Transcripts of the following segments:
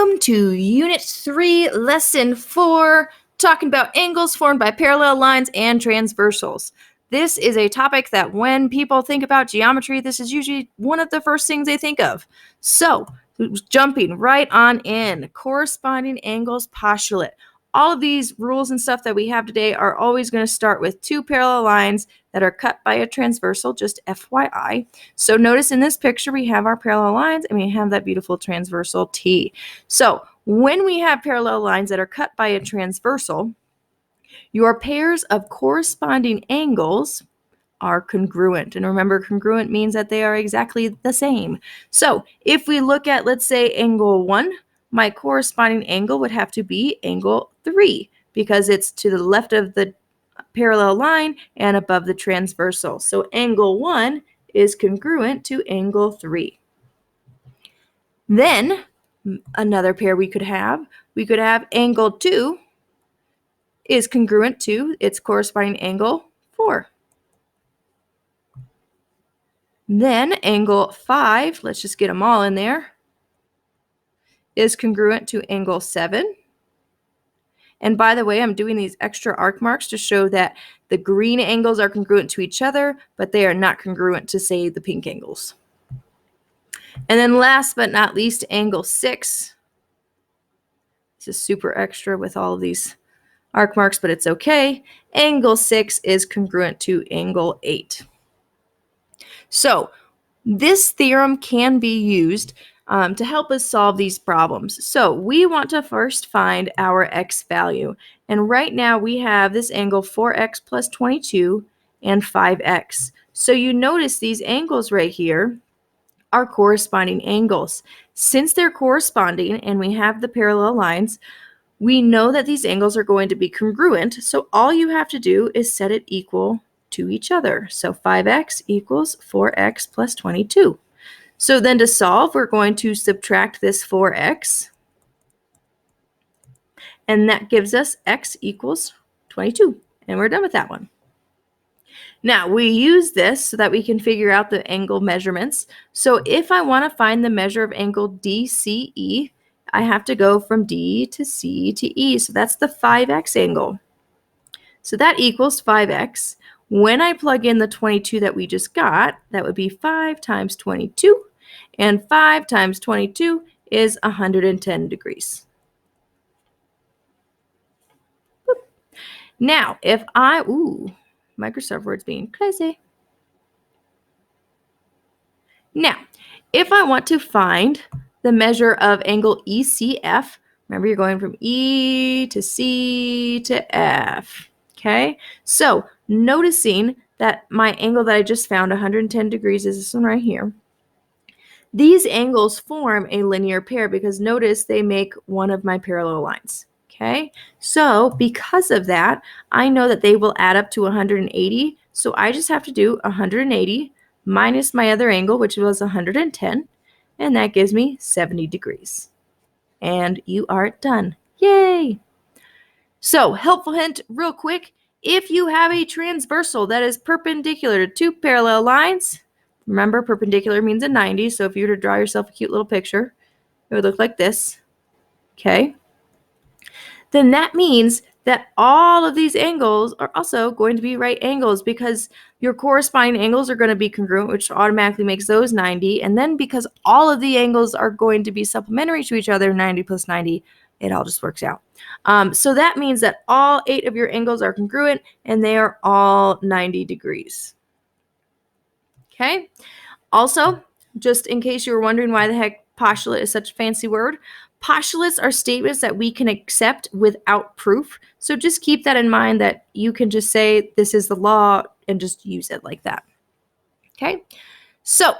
Welcome to Unit 3, Lesson 4, talking about angles formed by parallel lines and transversals. This is a topic that when people think about geometry, this is usually one of the first things they think of. So, jumping right on in, corresponding angles postulate. All of these rules and stuff that we have today are always going to start with two parallel lines that are cut by a transversal, just FYI. So notice in this picture we have our parallel lines and we have that beautiful transversal T. So when we have parallel lines that are cut by a transversal, your pairs of corresponding angles are congruent. And remember, congruent means that they are exactly the same. So if we look at, let's say, angle 1, my corresponding angle would have to be angle 3 because it's to the left of the parallel line and above the transversal. So angle 1 is congruent to angle 3. Then another pair we could have angle 2 is congruent to its corresponding angle 4. Then angle 5, let's just get them all in there, is congruent to angle 7. And by the way, I'm doing these extra arc marks to show that the green angles are congruent to each other, but they are not congruent to, say, the pink angles. And then last but not least, angle 6. This is super extra with all of these arc marks, but it's okay. Angle 6 is congruent to angle 8. So this theorem can be used to help us solve these problems. So we want to first find our x value. And right now we have this angle 4x plus 22 and 5x. So you notice these angles right here are corresponding angles. Since they're corresponding and we have the parallel lines, we know that these angles are going to be congruent. So all you have to do is set it equal to each other. So 5x equals 4x plus 22. So then to solve, we're going to subtract this 4x, and that gives us x equals 22, and we're done with that one. Now, we use this so that we can figure out the angle measurements. So if I want to find the measure of angle DCE, I have to go from D to C to E, so that's the 5x angle. So that equals 5x. When I plug in the 22 that we just got, that would be 5 times 22. And 5 times 22 is 110 degrees. Boop. Now, if Microsoft Word's being crazy. Now, if I want to find the measure of angle ECF, remember you're going from E to C to F, okay? So, noticing that my angle that I just found, 110 degrees, is this one right here. These angles form a linear pair because notice they make one of my parallel lines, okay? So because of that, I know that they will add up to 180. So I just have to do 180 minus my other angle, which was 110, and that gives me 70 degrees. And you are done. Yay! So helpful hint real quick, if you have a transversal that is perpendicular to two parallel lines, remember, perpendicular means a 90, so if you were to draw yourself a cute little picture, it would look like this, okay? Then that means that all of these angles are also going to be right angles because your corresponding angles are going to be congruent, which automatically makes those 90, and then because all of the angles are going to be supplementary to each other, 90 plus 90, it all just works out. So that means that all 8 of your angles are congruent, and they are all 90 degrees. Okay. Also, just in case you were wondering why the heck postulate is such a fancy word, postulates are statements that we can accept without proof. So just keep that in mind that you can just say this is the law and just use it like that. Okay. So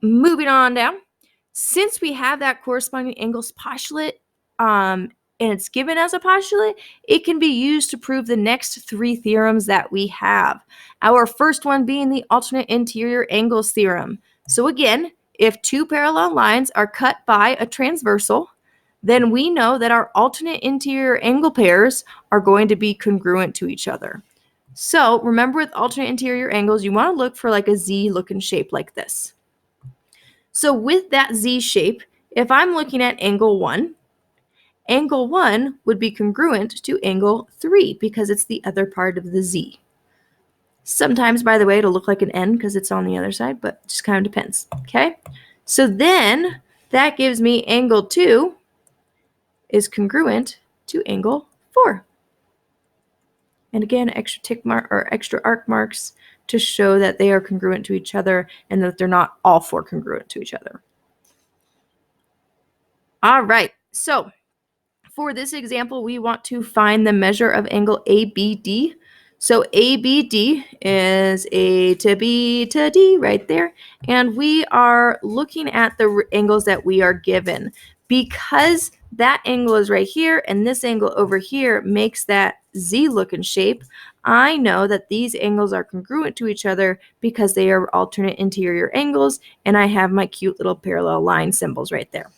moving on down, since we have that corresponding angles postulate, and it's given as a postulate, it can be used to prove the next 3 theorems that we have. Our first one being the alternate interior angles theorem. So again, if 2 parallel lines are cut by a transversal, then we know that our alternate interior angle pairs are going to be congruent to each other. So remember, with alternate interior angles, you want to look for like a Z looking shape like this. So with that Z shape, if I'm looking at angle 1, angle 1 would be congruent to angle 3 because it's the other part of the z. Sometimes, by the way, it'll look like an N because it's on the other side, but it just kind of depends, okay? So then that gives me angle 2 is congruent to angle 4. And again, extra tick mark or extra arc marks to show that they are congruent to each other and that they're not all four congruent to each other. All right, so for this example, we want to find the measure of angle ABD. So ABD is A to B to D right there. And we are looking at the angles that we are given. Because that angle is right here and this angle over here makes that Z looking shape, I know that these angles are congruent to each other because they are alternate interior angles, and I have my cute little parallel line symbols right there.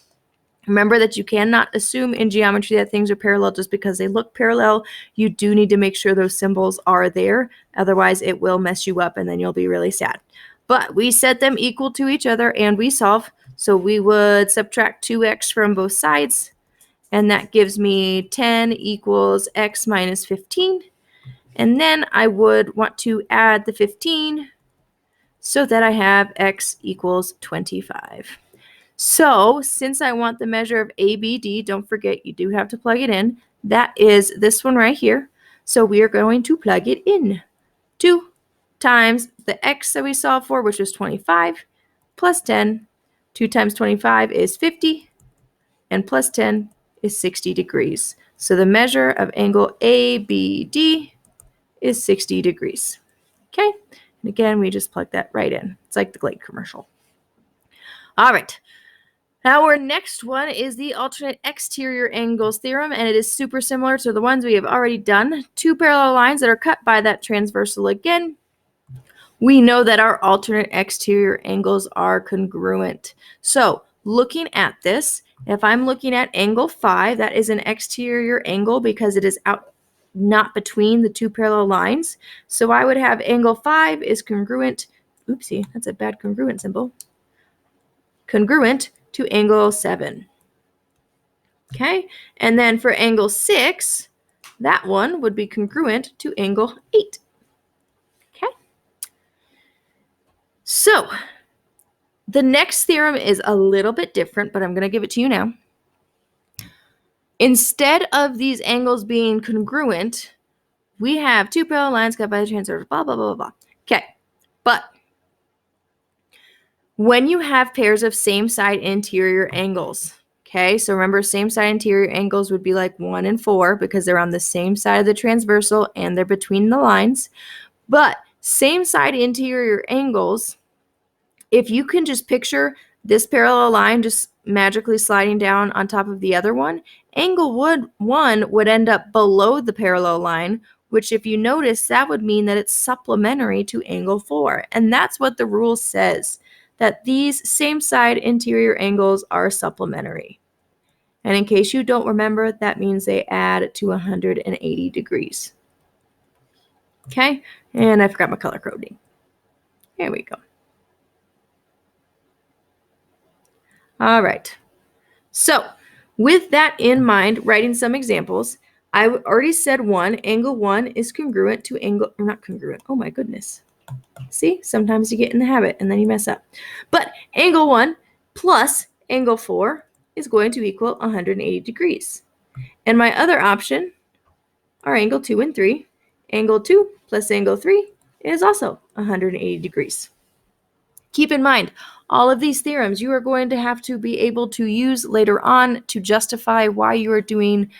Remember that you cannot assume in geometry that things are parallel just because they look parallel. You do need to make sure those symbols are there. Otherwise, it will mess you up and then you'll be really sad. But we set them equal to each other and we solve. So we would subtract 2x from both sides. And that gives me 10 equals x minus 15. And then I would want to add the 15 so that I have x equals 25. So since I want the measure of ABD, don't forget you do have to plug it in. That is this one right here. So we are going to plug it in. 2 times the x that we solved for, which was 25, plus 10. 2 times 25 is 50, and plus 10 is 60 degrees. So the measure of angle ABD is 60 degrees. Okay, and again, we just plug that right in. It's like the Glade commercial. All right. Our next one is the alternate exterior angles theorem, and it is super similar to the ones we have already done. Two parallel lines that are cut by that transversal again. We know that our alternate exterior angles are congruent. So looking at this, if I'm looking at angle 5, that is an exterior angle because it is out not between the two parallel lines. So I would have angle 5 is congruent. Oopsie, that's a bad congruent symbol. Congruent to angle 7. Okay, and then for angle 6, that one would be congruent to angle 8. Okay, so the next theorem is a little bit different, but I'm going to give it to you now. Instead of these angles being congruent, we have two parallel lines cut by the transversal, blah, blah, blah, blah. Okay, but when you have pairs of same side interior angles, okay, so remember same side interior angles would be like 1 and 4 because they're on the same side of the transversal and they're between the lines. But same side interior angles, if you can just picture this parallel line just magically sliding down on top of the other one, angle 1 would end up below the parallel line, which if you notice, that would mean that it's supplementary to angle 4. And that's what the rule says, that these same side interior angles are supplementary. And in case you don't remember, that means they add to 180 degrees. Okay, and I forgot my color coding. Here we go. All right. So with that in mind, writing some examples, I already said angle 1 is congruent to angle, or not congruent, oh my goodness. See, sometimes you get in the habit and then you mess up. But angle 1 plus angle 4 is going to equal 180 degrees. And my other option are angle 2 and 3. Angle 2 plus angle 3 is also 180 degrees. Keep in mind, all of these theorems you are going to have to be able to use later on to justify why you are doing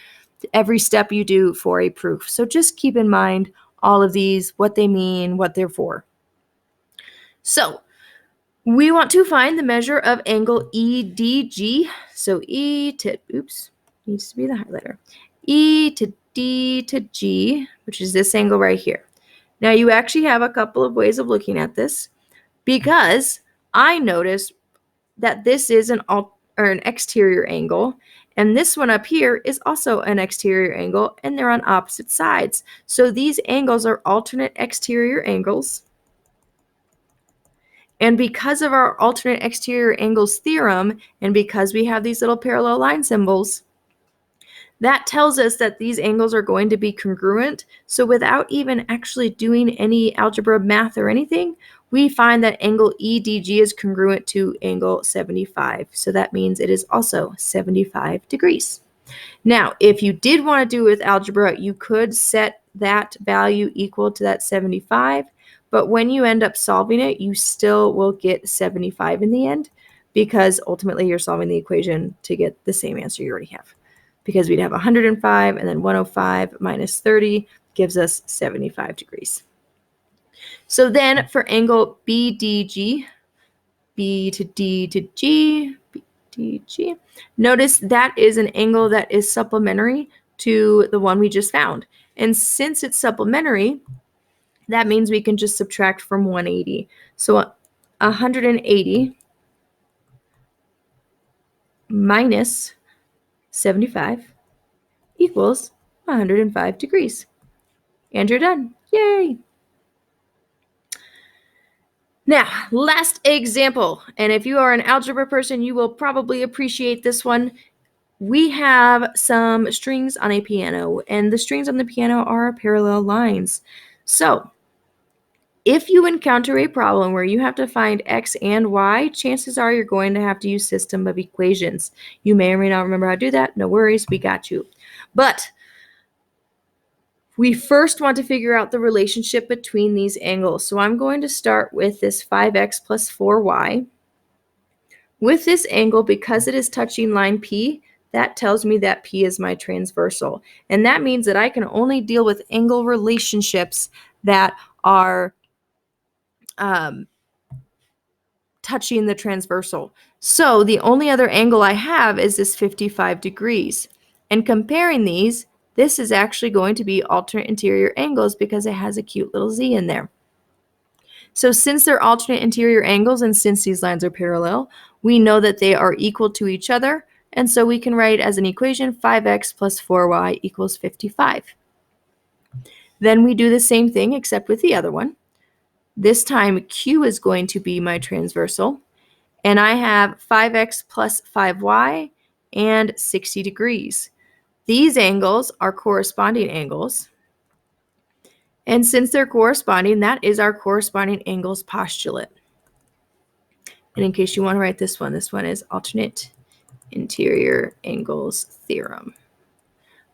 every step you do for a proof. So just keep in mind all of these, what they mean, what they're for. So we want to find the measure of angle EDG. So E to, oops, needs to be the highlighter. E to D to G, which is this angle right here. Now you actually have a couple of ways of looking at this because I noticed that this is an exterior angle, and this one up here is also an exterior angle, and they're on opposite sides. So these angles are alternate exterior angles. And because of our alternate exterior angles theorem, and because we have these little parallel line symbols, That tells us that these angles are going to be congruent. So without even actually doing any algebra, math, or anything, we find that angle EDG is congruent to angle 75. So that means it is also 75 degrees. Now, if you did want to do it with algebra, you could set that value equal to that 75, but when you end up solving it, you still will get 75 in the end, because ultimately you're solving the equation to get the same answer you already have. Because we'd have 105 and then 105 minus 30 gives us 75 degrees. So then for angle BDG, B to D to G, BDG, notice that is an angle that is supplementary to the one we just found. And since it's supplementary, that means we can just subtract from 180. So 180 minus 75 equals 105 degrees. And you're done. Yay! Now, last example, and if you are an algebra person, you will probably appreciate this one. We have some strings on a piano, and the strings on the piano are parallel lines. So, if you encounter a problem where you have to find x and y, chances are you're going to have to use system of equations. You may or may not remember how to do that. No worries, we got you. But we first want to figure out the relationship between these angles. So I'm going to start with this 5x plus 4y. With this angle, because it is touching line P, that tells me that P is my transversal. And that means that I can only deal with angle relationships that are touching the transversal. So the only other angle I have is this 55 degrees. And comparing these, this is actually going to be alternate interior angles because it has a cute little z in there. So since they're alternate interior angles and since these lines are parallel, we know that they are equal to each other. And so we can write as an equation 5x plus 4y equals 55. Then we do the same thing except with the other one. This time Q is going to be my transversal. And I have 5x plus 5y and 60 degrees. These angles are corresponding angles. And since they're corresponding, that is our corresponding angles postulate. And in case you want to write this one is alternate interior angles theorem.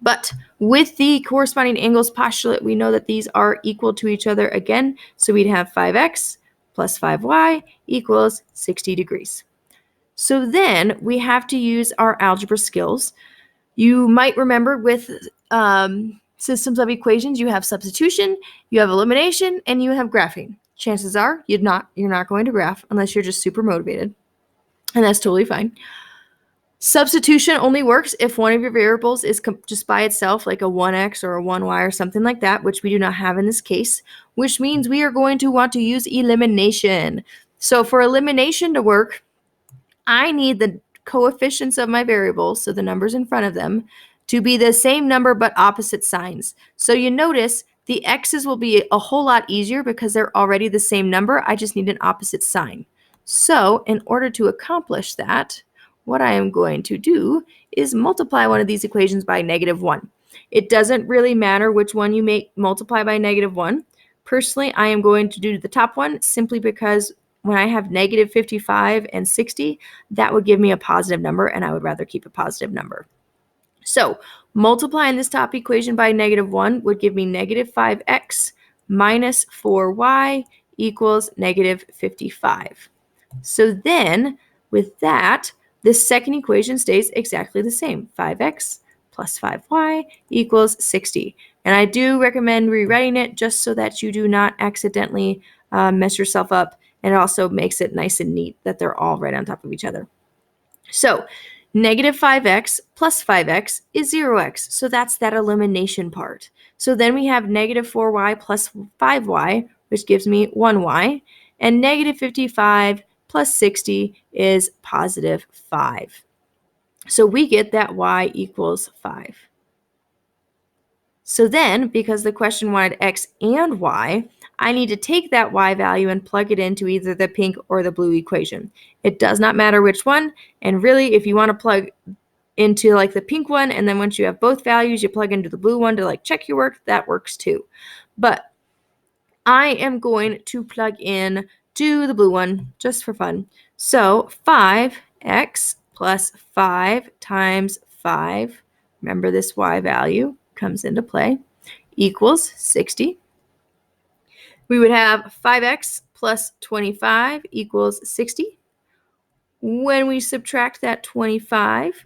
But with the corresponding angles postulate, we know that these are equal to each other again. So we'd have 5x plus 5y equals 60 degrees. So then we have to use our algebra skills. You might remember with systems of equations, you have substitution, you have elimination, and you have graphing. Chances are you're not going to graph unless you're just super motivated, and that's totally fine. Substitution only works if one of your variables is just by itself, like a 1x or a 1y or something like that, which we do not have in this case, which means we are going to want to use elimination. So for elimination to work, I need the coefficients of my variables, so the numbers in front of them, to be the same number but opposite signs. So you notice the x's will be a whole lot easier because they're already the same number. I just need an opposite sign. So in order to accomplish that, what I am going to do is multiply one of these equations by -1. It doesn't really matter which one you multiply by -1. Personally, I am going to do the top one simply because when I have -55 and 60, that would give me a positive number, and I would rather keep a positive number. So multiplying this top equation by -1 would give me -5x minus 4y equals -55. So then, with that, this second equation stays exactly the same. 5x plus 5y equals 60. And I do recommend rewriting it just so that you do not accidentally mess yourself up. And it also makes it nice and neat that they're all right on top of each other. So -5x plus 5x is 0x. So that's that elimination part. So then we have -4y plus 5y, which gives me 1y. And -55 plus 60 is positive 5. So we get that y equals 5. So then, because the question wanted x and y, I need to take that y value and plug it into either the pink or the blue equation. It does not matter which one, and really, if you want to plug into like the pink one, and then once you have both values, you plug into the blue one to like check your work. That works too. But I am going to plug in to the blue one just for fun. So 5x plus 5 times 5, remember this y value comes into play, equals 60. We would have 5x plus 25 equals 60. When we subtract that 25,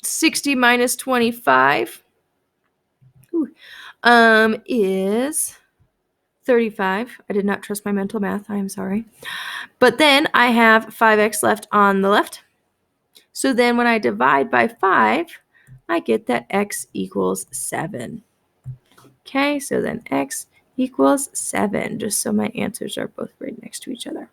60 minus 25 is 35. I did not trust my mental math. I am sorry. But then I have 5x left on the left. So then when I divide by 5, I get that x equals 7. Okay, so then x equals 7, just so my answers are both right next to each other.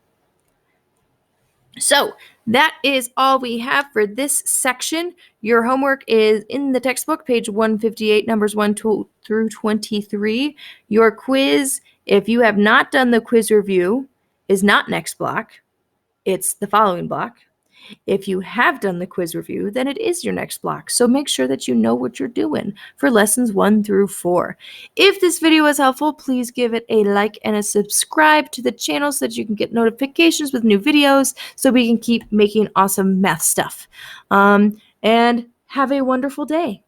So that is all we have for this section. Your homework is in the textbook, page 158, numbers 1 through 23. Your quiz, if you have not done the quiz review, is not next block. It's the following block. If you have done the quiz review, then it is your next block. So make sure that you know what you're doing for lessons 1 through 4. If this video was helpful, please give it a like and a subscribe to the channel so that you can get notifications with new videos so we can keep making awesome math stuff. And have a wonderful day.